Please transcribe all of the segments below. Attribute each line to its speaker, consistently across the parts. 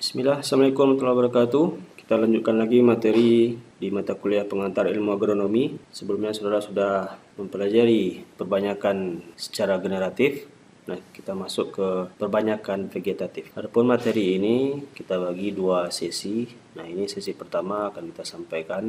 Speaker 1: Bismillah, Assalamualaikum warahmatullahi wabarakatuh. Kita lanjutkan lagi materi di mata kuliah pengantar ilmu agronomi. Sebelumnya saudara sudah mempelajari perbanyakan secara generatif. Nah, kita masuk ke perbanyakan vegetatif. Adapun materi ini kita bagi dua sesi. Nah, ini sesi pertama akan kita sampaikan.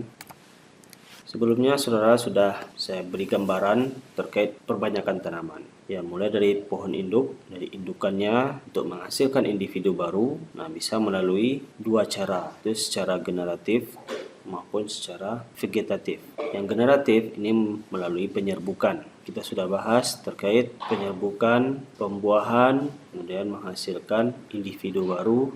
Speaker 1: Sebelumnya saudara sudah saya beri gambaran terkait perbanyakan tanaman. Ya, mulai dari pohon induk, dari indukannya untuk menghasilkan individu baru. Nah, bisa melalui dua cara, itu secara generatif maupun secara vegetatif. Yang generatif ini melalui penyerbukan. Kita sudah bahas terkait penyerbukan, pembuahan, kemudian menghasilkan individu baru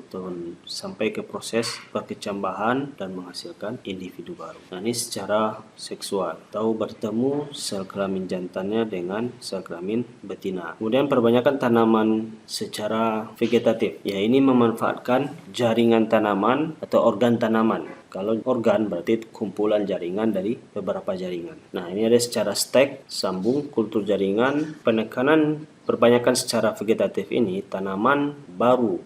Speaker 1: sampai ke proses perkecambahan dan menghasilkan individu baru. Nah, ini secara seksual, atau bertemu sel kelamin jantannya dengan sel kelamin betina. Kemudian perbanyakan tanaman secara vegetatif, ya ini memanfaatkan jaringan tanaman atau organ tanaman. Kalau organ berarti kumpulan jaringan dari beberapa jaringan. Nah, ini ada secara stek, sambung, kultur jaringan. Penekanan perbanyakan secara vegetatif ini tanaman baru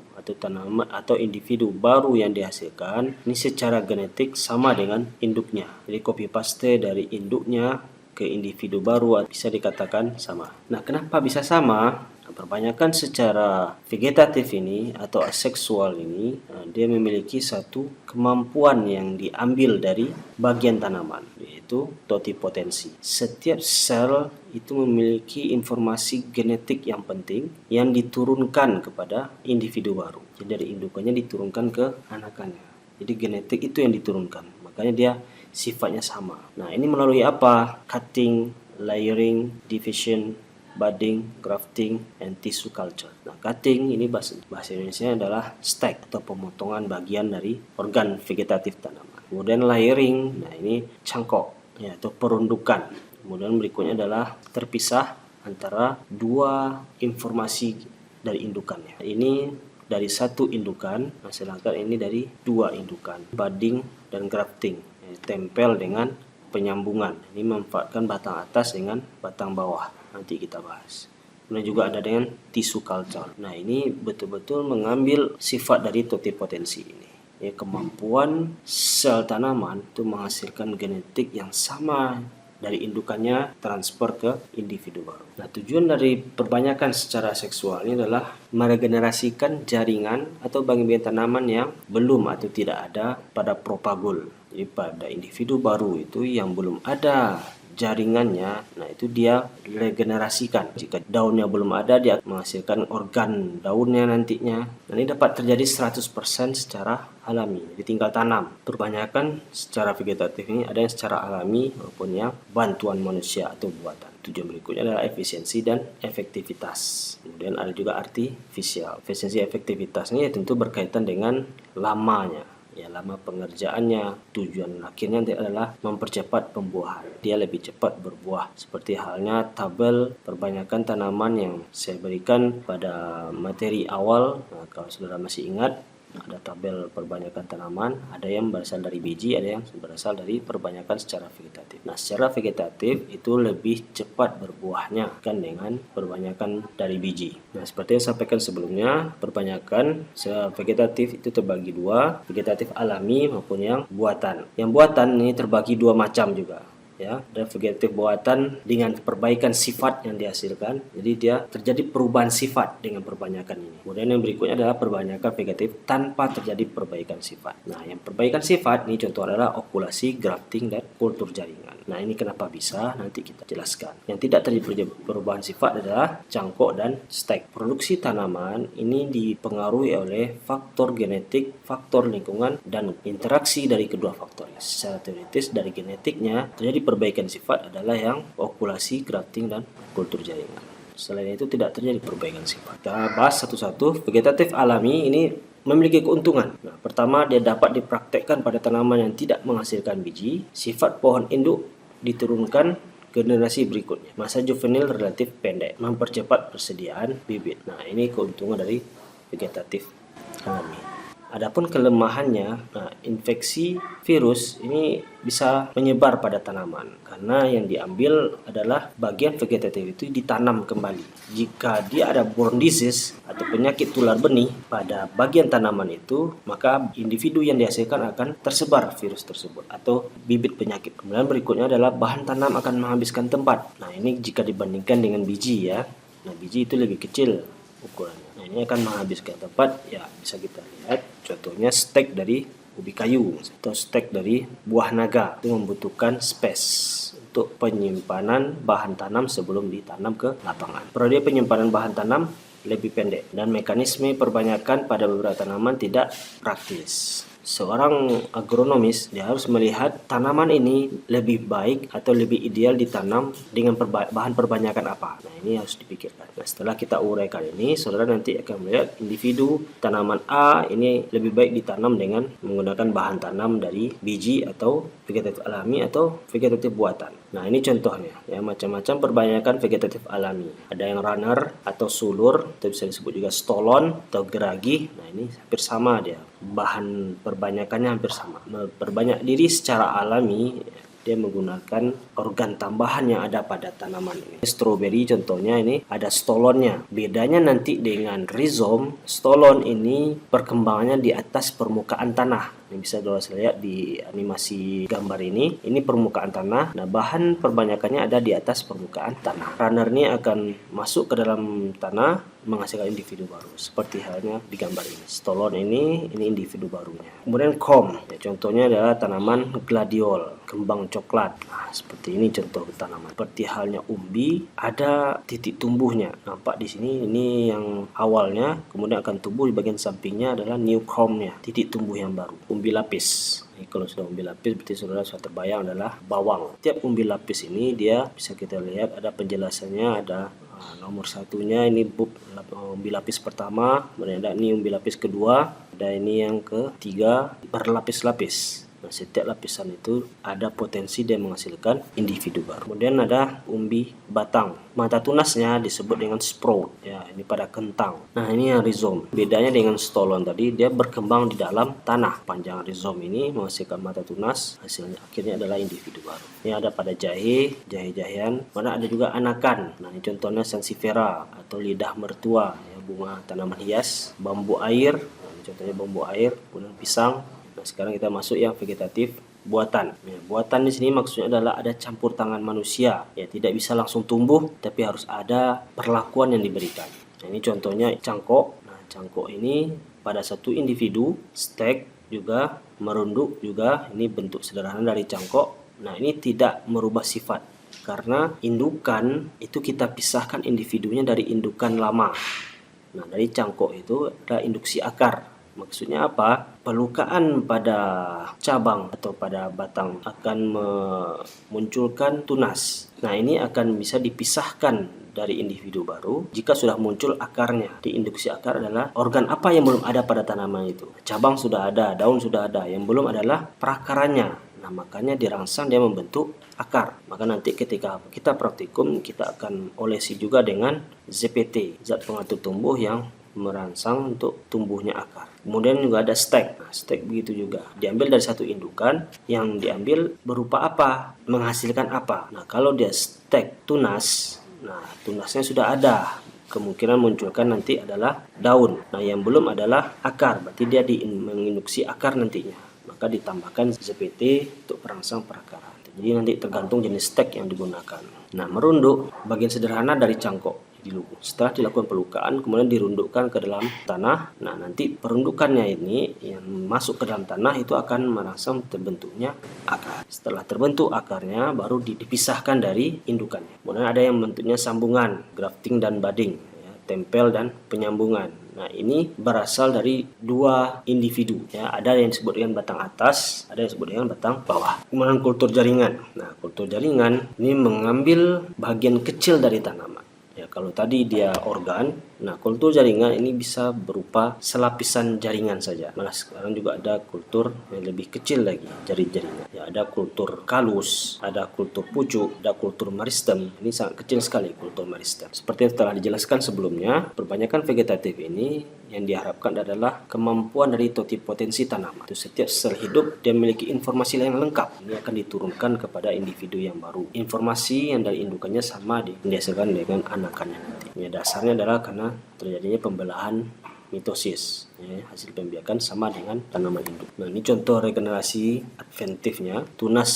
Speaker 1: atau individu baru yang dihasilkan ini secara genetik sama dengan induknya. Jadi copy paste dari induknya ke individu baru bisa dikatakan sama. Nah, kenapa bisa sama? Perbanyakan secara vegetatif ini atau aseksual ini, dia memiliki satu kemampuan yang diambil dari bagian tanaman, yaitu totipotensi. Setiap sel itu memiliki informasi genetik yang penting yang diturunkan kepada individu baru. Jadi dari indukannya diturunkan ke anakannya. Jadi genetik itu yang diturunkan. Makanya dia sifatnya sama. Nah, ini melalui apa? Cutting, layering, division, budding, grafting, and tissue culture. Nah, cutting ini bahasa Indonesia adalah stek atau pemotongan bagian dari organ vegetatif tanaman. Kemudian layering, nah ini cangkok ya, atau perundukan. Kemudian berikutnya adalah terpisah antara dua informasi dari indukannya. Ini dari satu indukan, sedangkan ini dari dua indukan. Budding dan grafting, tempel dengan penyambungan. Ini memanfaatkan batang atas dengan batang bawah. Nanti kita bahas. Kemudian juga ada dengan tissue culture. Nah, ini betul-betul mengambil sifat dari totipotensi ini. Ya, kemampuan sel tanaman itu menghasilkan genetik yang sama dari indukannya transfer ke individu baru. Nah, tujuan dari perbanyakan secara seksual ini adalah meregenerasikan jaringan atau bagian tanaman yang belum atau tidak ada pada propagule. Jadi pada individu baru itu yang belum ada jaringannya, nah itu dia regenerasikan. Jika daunnya belum ada, dia menghasilkan organ daunnya nantinya. Nah, ini dapat terjadi 100% secara alami, jadi tinggal tanam. Perbanyakan secara vegetatif ini ada yang secara alami maupun yang bantuan manusia atau buatan. Tujuan berikutnya adalah efisiensi dan efektivitas. Kemudian ada juga artifisial. Efisiensi efektivitasnya tentu berkaitan dengan lamanya. Ya, lama pengerjaannya. Tujuan akhirnya adalah mempercepat pembuahan. Dia lebih cepat berbuah. Seperti halnya tabel perbanyakan tanaman yang saya berikan pada materi awal. Nah, kalau saudara masih ingat, ada tabel perbanyakan tanaman, ada yang berasal dari biji, ada yang berasal dari perbanyakan secara vegetatif. Nah, secara vegetatif itu lebih cepat berbuahnya kan dengan perbanyakan dari biji. Nah, seperti yang saya sampaikan sebelumnya, perbanyakan secara vegetatif itu terbagi dua, vegetatif alami maupun yang buatan. Yang buatan ini terbagi dua macam juga. Ya, dan vegetatif buatan dengan perbaikan sifat yang dihasilkan, jadi dia terjadi perubahan sifat dengan perbanyakan ini. Kemudian yang berikutnya adalah perbanyakan vegetatif tanpa terjadi perbaikan sifat. Nah, yang perbaikan sifat ini contoh adalah okulasi, grafting, dan kultur jaringan. Nah, ini kenapa bisa nanti kita jelaskan. Yang tidak terjadi perubahan sifat adalah cangkok dan stek. Produksi tanaman ini dipengaruhi oleh faktor genetik, faktor lingkungan, dan interaksi dari kedua faktor. Secara teoritis dari genetiknya terjadi perbaikan sifat adalah yang okulasi, grafting, dan kultur jaringan. Selain itu tidak terjadi perbaikan sifat. Kita bahas satu-satu. Vegetatif alami ini memiliki keuntungan. Nah, pertama, dia dapat dipraktekkan pada tanaman yang tidak menghasilkan biji. Sifat pohon induk diturunkan generasi berikutnya. Masa juvenil relatif pendek, mempercepat persediaan bibit. Nah, ini keuntungan dari vegetatif alami. Adapun kelemahannya, nah, infeksi virus ini bisa menyebar pada tanaman karena yang diambil adalah bagian vegetatif itu ditanam kembali. Jika dia ada borne disease atau penyakit tular benih pada bagian tanaman itu, maka individu yang dihasilkan akan tersebar virus tersebut atau bibit penyakit. Kemudian berikutnya adalah bahan tanam akan menghabiskan tempat. Nah, ini jika dibandingkan dengan biji ya. Nah, biji itu lebih kecil ukurannya. Nah, ini akan menghabiskan tempat, ya bisa kita lihat contohnya stek dari ubi kayu atau stek dari buah naga itu membutuhkan space untuk penyimpanan bahan tanam sebelum ditanam ke lapangan. Periode penyimpanan bahan tanam lebih pendek dan mekanisme perbanyakan pada beberapa tanaman tidak praktis. Seorang agronomis dia harus melihat tanaman ini lebih baik atau lebih ideal ditanam dengan bahan perbanyakan apa. Nah, ini harus dipikirkan. Nah, setelah kita uraikan ini, saudara nanti akan melihat individu tanaman A ini lebih baik ditanam dengan menggunakan bahan tanam dari biji atau vegetatif alami atau vegetatif buatan. Nah, ini contohnya ya, macam-macam perbanyakan vegetatif alami. Ada yang runner atau sulur, atau bisa disebut juga stolon atau geragi. Nah, ini hampir sama dia. Bahan perbanyakannya hampir sama. Perbanyak diri secara alami, dia menggunakan organ tambahan yang ada pada tanaman ini. Strawberry contohnya ini ada stolonnya. Bedanya nanti dengan rhizome, stolon ini perkembangannya di atas permukaan tanah. Yang bisa saudara lihat di animasi gambar ini permukaan tanah. Nah, bahan perbanyakannya ada di atas permukaan tanah. Runner ini akan masuk ke dalam tanah menghasilkan individu baru seperti halnya di gambar ini. Stolon ini individu barunya. Kemudian kom, ya, contohnya adalah tanaman gladiol, kembang coklat. Nah, seperti ini contoh tanaman. Seperti halnya umbi, ada titik tumbuhnya. Nampak di sini ini yang awalnya, kemudian akan tumbuh di bagian sampingnya adalah new comb-nya, titik tumbuh yang baru. Umbi lapis. Ini kalau sudah umbi lapis berarti saudara sudah terbayang adalah bawang. Tiap umbi lapis ini dia bisa kita lihat ada penjelasannya, ada nomor satunya ini umbi lapis pertama, kemudian ada ini umbi lapis kedua, ada ini yang ketiga berlapis-lapis. Nah, setiap lapisan itu ada potensi dia menghasilkan individu baru. Kemudian ada umbi batang. Mata tunasnya disebut dengan sprout. Ya, ini pada kentang. Nah, ini yang rhizome. Bedanya dengan stolon tadi, dia berkembang di dalam tanah. Panjang rhizome ini menghasilkan mata tunas, hasilnya akhirnya adalah individu baru. Ini ada pada jahe-jahean. Mana ada juga anakan. Nah, ini contohnya sansevieria atau lidah mertua, ya, bunga tanaman hias, bambu air. Nah, ini contohnya bambu air, kemudian pisang. Nah, sekarang kita masuk yang vegetatif buatan. Ya, buatan di sini maksudnya adalah ada campur tangan manusia. Ya, tidak bisa langsung tumbuh, tapi harus ada perlakuan yang diberikan. Nah, ini contohnya cangkok. Nah, cangkok ini pada satu individu, stek juga, merunduk juga. Ini bentuk sederhana dari cangkok. Nah, ini tidak merubah sifat. Karena indukan itu kita pisahkan individunya dari indukan lama. Nah, dari cangkok itu ada induksi akar. Maksudnya apa? Pelukaan pada cabang atau pada batang akan memunculkan tunas. Nah, ini akan bisa dipisahkan dari individu baru jika sudah muncul akarnya. Di induksi akar adalah organ apa yang belum ada pada tanaman itu. Cabang sudah ada, daun sudah ada, yang belum adalah perakarannya. Nah, makanya dirangsang dia membentuk akar. Maka nanti ketika kita praktikum, kita akan olesi juga dengan ZPT, zat pengatur tumbuh yang merangsang untuk tumbuhnya akar. Kemudian juga ada stek. Nah, stek begitu juga. Diambil dari satu indukan, yang diambil berupa apa? Menghasilkan apa? Nah, kalau dia stek tunas, nah tunasnya sudah ada. Kemungkinan munculkan nanti adalah daun. Nah, yang belum adalah akar. Berarti dia menginduksi akar nantinya. Maka ditambahkan ZPT untuk perangsang perakaran. Jadi nanti tergantung jenis stek yang digunakan. Nah, merunduk bagian sederhana dari cangkok. Setelah dilakukan pelukaan, kemudian dirundukkan ke dalam tanah. Nah, nanti perundukannya ini yang masuk ke dalam tanah itu akan merangsang terbentuknya akar. Setelah terbentuk akarnya, baru dipisahkan dari indukannya. Kemudian ada yang bentuknya sambungan, grafting dan budding, ya, tempel dan penyambungan. Nah, ini berasal dari dua individu. Ya, ada yang disebut dengan batang atas, ada yang disebut dengan batang bawah. Kemudian kultur jaringan. Nah, kultur jaringan ini mengambil bagian kecil dari tanaman. Ya, kalau tadi dia organ, nah kultur jaringan ini bisa berupa selapisan jaringan saja. Malah sekarang juga ada kultur yang lebih kecil lagi, jaringan. Ya, ada kultur kalus, ada kultur pucuk, ada kultur meristem. Ini sangat kecil sekali kultur meristem. Seperti yang telah dijelaskan sebelumnya, perbanyakan vegetatif ini yang diharapkan adalah kemampuan dari totipotensi tanaman. Itu setiap sel hidup dia memiliki informasi yang lengkap. Ini akan diturunkan kepada individu yang baru. Informasi yang dari indukannya sama yang dihasilkan dengan anakannya nanti. Ini dasarnya adalah karena terjadinya pembelahan mitosis, hasil pembiakan sama dengan tanaman induk. Nah, ini contoh regenerasi adventifnya. Tunas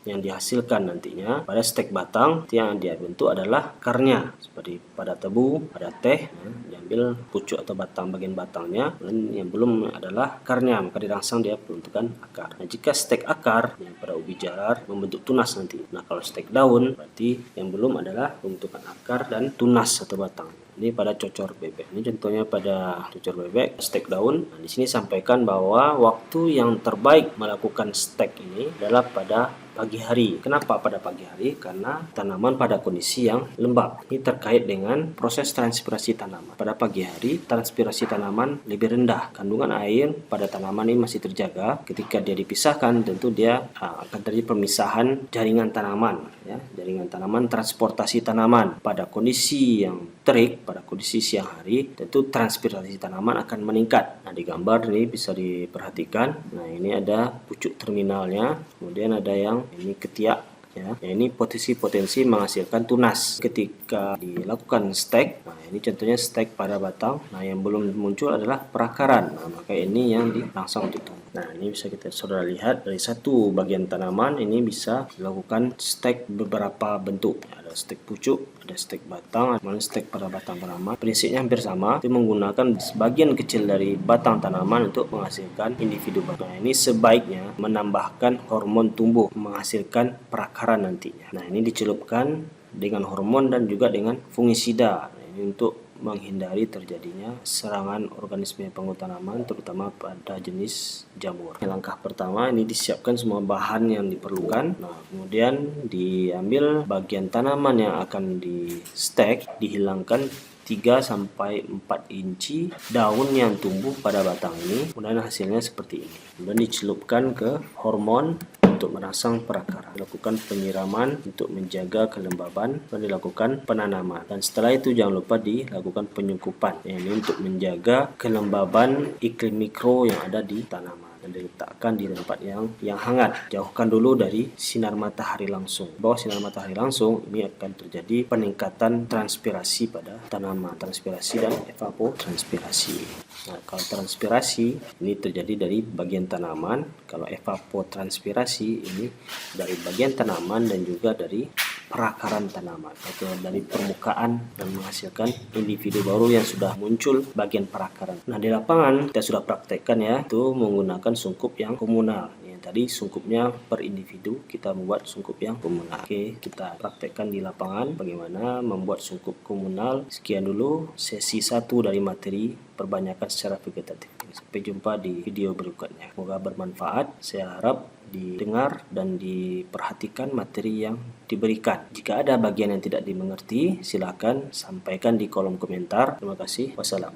Speaker 1: yang dihasilkan nantinya pada stek batang yang dia bentuk adalah akarnya, seperti pada tebu, pada teh, diambil pucuk atau batang bagian batangnya, dan yang belum adalah akarnya, maka dirangsang dia pembentukan akar. Nah, jika stek akar yang pada ubi jalar membentuk tunas nanti. Nah, kalau stek daun berarti yang belum adalah pembentukan akar dan tunas atau batang. Ini pada cocor bebek. Ini contohnya pada cocor bebek, stek daun. Nah, di sini sampaikan bahwa waktu yang terbaik melakukan stek ini adalah pada pagi hari. Kenapa pada pagi hari? Karena tanaman pada kondisi yang lembab. Ini terkait dengan proses transpirasi tanaman. Pada pagi hari, transpirasi tanaman lebih rendah. Kandungan air pada tanaman ini masih terjaga. Ketika dia dipisahkan, tentu dia akan terjadi pemisahan jaringan tanaman. Jaringan tanaman, transportasi tanaman. Pada kondisi yang terik, pada kondisi siang hari, tentu transpirasi tanaman akan meningkat. Nah, di gambar ini bisa diperhatikan. Nah, ini ada pucuk terminalnya, kemudian ada yang ini ketiak. Ini potensi menghasilkan tunas ketika dilakukan stek. Nah, ini contohnya stek pada batang. Nah, yang belum muncul adalah perakaran. Nah, maka ini yang dirangsang untuk tumbuh. Nah, ini bisa saudara lihat dari satu bagian tanaman ini bisa dilakukan stek beberapa bentuk. Ada stek pucuk, ada stek batang, ada stek pada batang tanaman. Prinsipnya hampir sama, itu menggunakan sebagian kecil dari batang tanaman untuk menghasilkan individu batang. Nah, ini sebaiknya menambahkan hormon tumbuh menghasilkan perakaran nantinya. Nah, ini dicelupkan dengan hormon dan juga dengan fungisida. Nah, ini untuk menghindari terjadinya serangan organisme pengguna tanaman, terutama pada jenis jamur. Langkah pertama ini disiapkan semua bahan yang diperlukan. Nah, kemudian diambil bagian tanaman yang akan di stek, dihilangkan 3-4 inci daun yang tumbuh pada batang ini. Kemudian hasilnya seperti ini. Kemudian dicelupkan ke hormon untuk merangsang perakaran, dilakukan penyiraman untuk menjaga kelembaban, dan dilakukan penanaman. Dan setelah itu jangan lupa dilakukan penyungkupan, ini untuk menjaga kelembaban iklim mikro yang ada di tanaman, dan diletakkan di tempat yang hangat. Jauhkan dulu dari sinar matahari langsung. Bawah sinar matahari langsung ini akan terjadi peningkatan transpirasi pada tanaman, transpirasi dan evapotranspirasi. Nah, kalau transpirasi ini terjadi dari bagian tanaman, kalau evapotranspirasi ini dari bagian tanaman dan juga dari perakaran tanaman atau dari permukaan dan menghasilkan individu baru yang sudah muncul bagian perakaran. Nah, di lapangan kita sudah praktekkan itu menggunakan sungkup yang komunal. Tadi sungkupnya per individu, kita membuat sungkup yang komunal. Oke, kita praktekkan di lapangan bagaimana membuat sungkup komunal. Sekian dulu sesi 1 dari materi perbanyakan secara vegetatif. Sampai jumpa di video berikutnya. Semoga bermanfaat. Saya harap didengar dan diperhatikan materi yang diberikan. Jika ada bagian yang tidak dimengerti, silakan sampaikan di kolom komentar. Terima kasih. Wassalam.